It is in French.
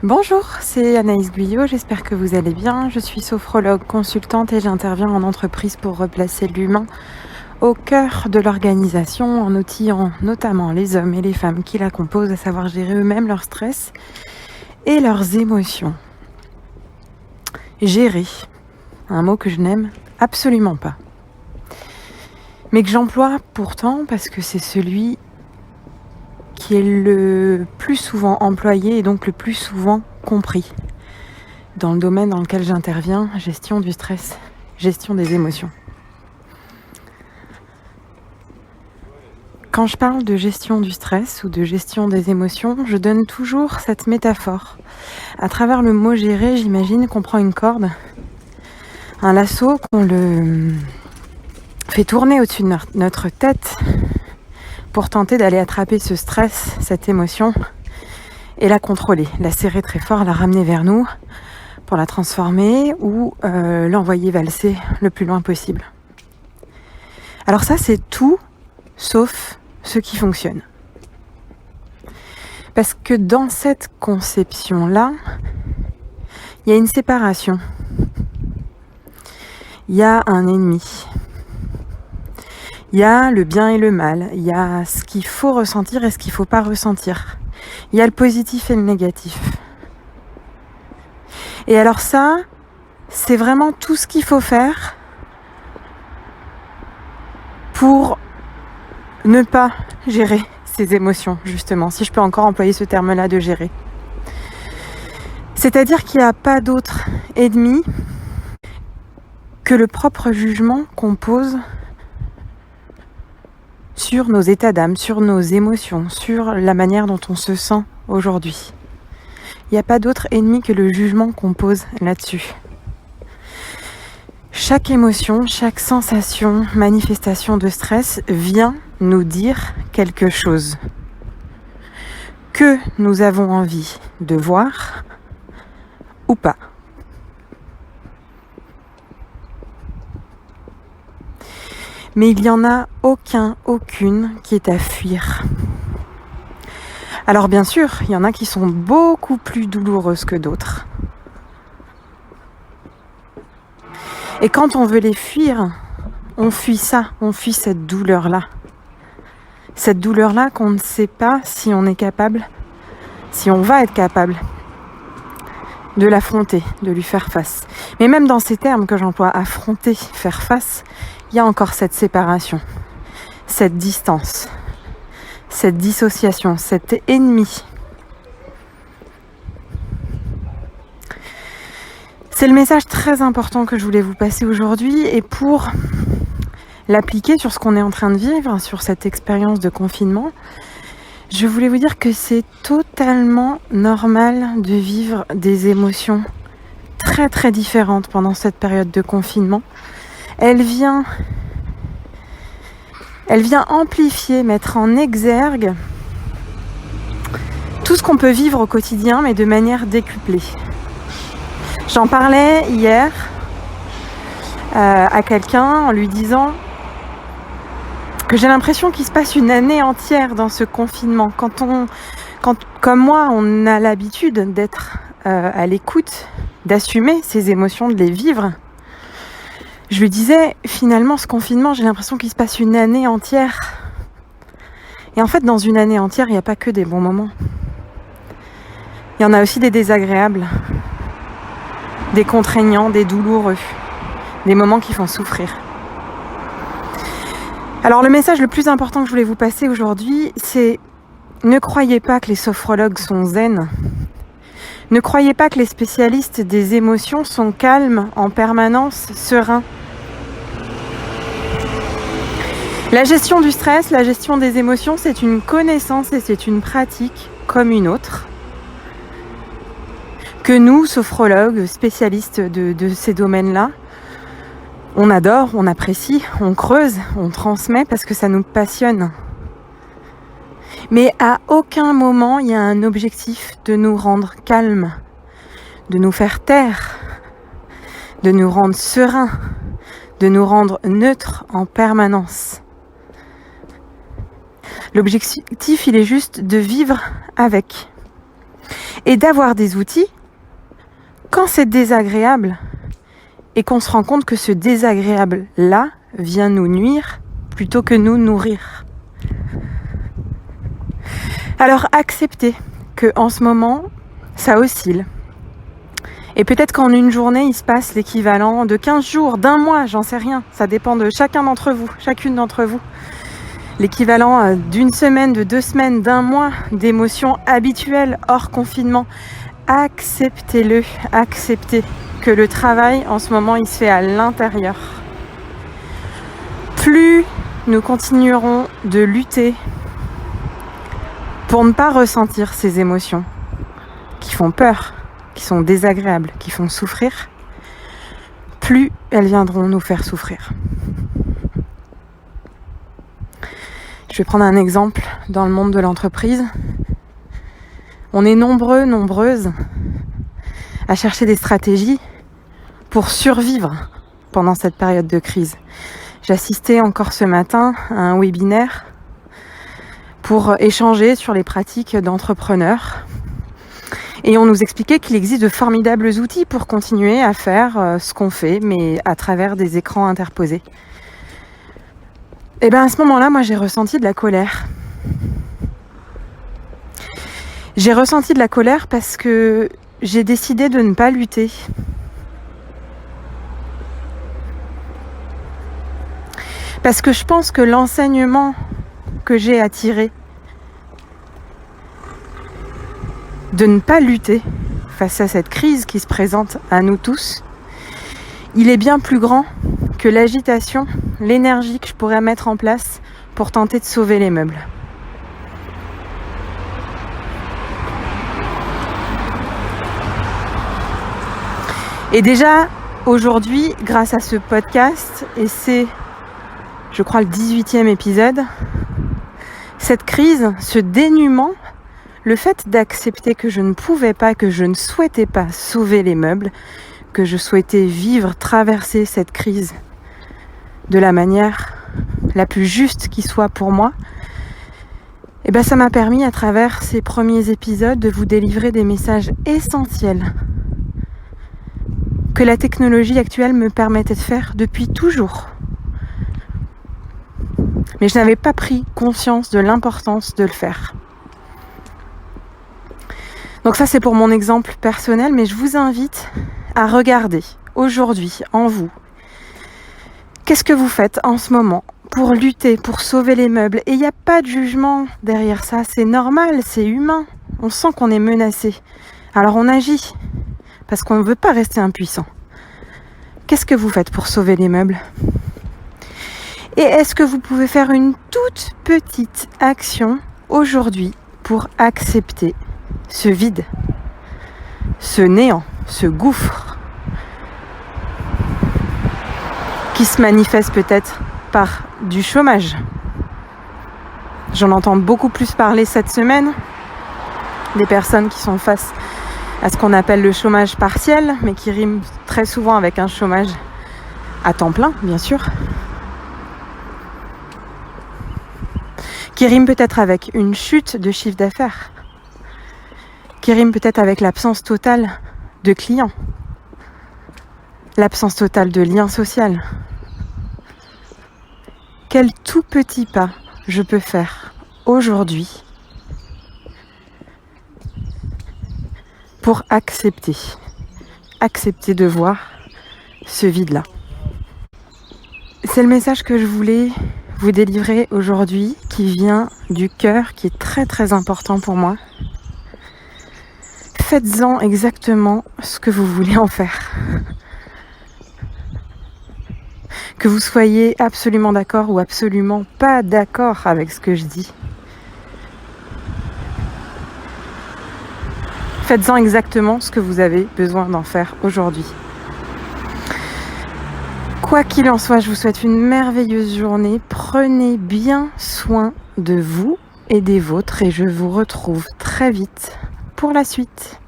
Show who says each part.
Speaker 1: Bonjour, c'est Anaïs Guyot, j'espère que vous allez bien. Je suis sophrologue consultante et j'interviens en entreprise pour replacer l'humain au cœur de l'organisation en outillant notamment les hommes et les femmes qui la composent à savoir gérer eux-mêmes leur stress et leurs émotions. Gérer, un mot que je n'aime absolument pas, mais que j'emploie pourtant parce que c'est celui qui est le plus souvent employé et donc le plus souvent compris dans le domaine dans lequel j'interviens, gestion du stress, gestion des émotions. Quand je parle de gestion du stress ou de gestion des émotions, je donne toujours cette métaphore. À travers le mot gérer, j'imagine qu'on prend une corde, un lasso, qu'on le fait tourner au-dessus de notre tête pour tenter d'aller attraper ce stress, cette émotion, et la contrôler, la serrer très fort, la ramener vers nous pour la transformer ou l'envoyer valser le plus loin possible. Alors ça, c'est tout sauf ce qui fonctionne. Parce que dans cette conception-là, il y a une séparation. Il y a un ennemi. Il y a le bien et le mal, il y a ce qu'il faut ressentir et ce qu'il ne faut pas ressentir. Il y a le positif et le négatif. Et alors ça, c'est vraiment tout ce qu'il faut faire pour ne pas gérer ses émotions, justement, si je peux encore employer ce terme-là de gérer. C'est-à-dire qu'il n'y a pas d'autre ennemi que le propre jugement qu'on pose sur nos états d'âme, sur nos émotions, sur la manière dont on se sent aujourd'hui. Il n'y a pas d'autre ennemi que le jugement qu'on pose là-dessus. Chaque émotion, chaque sensation, manifestation de stress vient nous dire quelque chose que nous avons envie de voir ou pas. Mais il n'y en a aucune qui est à fuir. Alors bien sûr, il y en a qui sont beaucoup plus douloureuses que d'autres. Et quand on veut les fuir, on fuit ça, on fuit cette douleur-là. Cette douleur-là qu'on ne sait pas si on est capable, si on va être capable de l'affronter, de lui faire face. Mais même dans ces termes que j'emploie, affronter, faire face, il y a encore cette séparation, cette distance, cette dissociation, cet ennemi. C'est le message très important que je voulais vous passer aujourd'hui et pour l'appliquer sur ce qu'on est en train de vivre, sur cette expérience de confinement, je voulais vous dire que c'est totalement normal de vivre des émotions très très différentes pendant cette période de confinement. Elle vient amplifier, mettre en exergue tout ce qu'on peut vivre au quotidien, mais de manière décuplée. J'en parlais hier à quelqu'un en lui disant que j'ai l'impression qu'il se passe une année entière dans ce confinement. Quand comme moi, on a l'habitude d'être à l'écoute, d'assumer ses émotions, de les vivre. Je lui disais, finalement, ce confinement, j'ai l'impression qu'il se passe une année entière. Et en fait, dans une année entière, il n'y a pas que des bons moments. Il y en a aussi des désagréables, des contraignants, des douloureux, des moments qui font souffrir. Alors, le message le plus important que je voulais vous passer aujourd'hui, c'est ne croyez pas que les sophrologues sont zen. Ne croyez pas que les spécialistes des émotions sont calmes, en permanence, sereins. La gestion du stress, la gestion des émotions, c'est une connaissance et c'est une pratique comme une autre que nous, sophrologues, spécialistes de ces domaines-là, on adore, on apprécie, on creuse, on transmet parce que ça nous passionne. Mais à aucun moment, il y a un objectif de nous rendre calmes, de nous faire taire, de nous rendre sereins, de nous rendre neutres en permanence. L'objectif, il est juste de vivre avec. Et d'avoir des outils quand c'est désagréable et qu'on se rend compte que ce désagréable-là vient nous nuire plutôt que nous nourrir. Alors acceptez que en ce moment, ça oscille. Et peut-être qu'en une journée, il se passe l'équivalent de 15 jours, d'un mois, j'en sais rien. Ça dépend de chacun d'entre vous, chacune d'entre vous. L'équivalent d'une semaine, de 2 semaines, d'un mois d'émotions habituelles hors confinement. Acceptez-le, acceptez que le travail en ce moment il se fait à l'intérieur. Plus nous continuerons de lutter pour ne pas ressentir ces émotions qui font peur, qui sont désagréables, qui font souffrir, plus elles viendront nous faire souffrir. Je vais prendre un exemple dans le monde de l'entreprise. On est nombreux, nombreuses à chercher des stratégies pour survivre pendant cette période de crise. J'assistais encore ce matin à un webinaire pour échanger sur les pratiques d'entrepreneurs. Et on nous expliquait qu'il existe de formidables outils pour continuer à faire ce qu'on fait, mais à travers des écrans interposés. Et bien à ce moment-là, moi j'ai ressenti de la colère. J'ai ressenti de la colère parce que j'ai décidé de ne pas lutter. Parce que je pense que l'enseignement que j'ai à tirer de ne pas lutter face à cette crise qui se présente à nous tous, il est bien plus grand que l'agitation, l'énergie que je pourrais mettre en place pour tenter de sauver les meubles. Et déjà, aujourd'hui, grâce à ce podcast, et c'est, je crois, le 18e épisode, cette crise, ce dénuement, le fait d'accepter que je ne pouvais pas, que je ne souhaitais pas sauver les meubles, que je souhaitais vivre, traverser cette crise de la manière la plus juste qui soit pour moi, et ben ça m'a permis à travers ces premiers épisodes de vous délivrer des messages essentiels que la technologie actuelle me permettait de faire depuis toujours. Mais je n'avais pas pris conscience de l'importance de le faire. Donc ça c'est pour mon exemple personnel, mais je vous invite à regarder aujourd'hui en vous. Qu'est-ce que vous faites en ce moment pour lutter, pour sauver les meubles? Et il n'y a pas de jugement derrière ça, c'est normal, c'est humain. On sent qu'on est menacé. Alors on agit, parce qu'on ne veut pas rester impuissant. Qu'est-ce que vous faites pour sauver les meubles? Et est-ce que vous pouvez faire une toute petite action aujourd'hui pour accepter ce vide, ce néant, ce gouffre qui se manifeste peut-être par du chômage? J'en entends beaucoup plus parler cette semaine, des personnes qui sont face à ce qu'on appelle le chômage partiel, mais qui rime très souvent avec un chômage à temps plein, bien sûr, qui rime peut-être avec une chute de chiffre d'affaires, qui rime peut-être avec l'absence totale de clients, l'absence totale de lien social. Quel tout petit pas je peux faire aujourd'hui pour accepter de voir ce vide-là. C'est le message que je voulais vous délivrer aujourd'hui, qui vient du cœur, qui est très très important pour moi. Faites-en exactement ce que vous voulez en faire. Que vous soyez absolument d'accord ou absolument pas d'accord avec ce que je dis. Faites-en exactement ce que vous avez besoin d'en faire aujourd'hui. Quoi qu'il en soit, je vous souhaite une merveilleuse journée. Prenez bien soin de vous et des vôtres et je vous retrouve très vite pour la suite.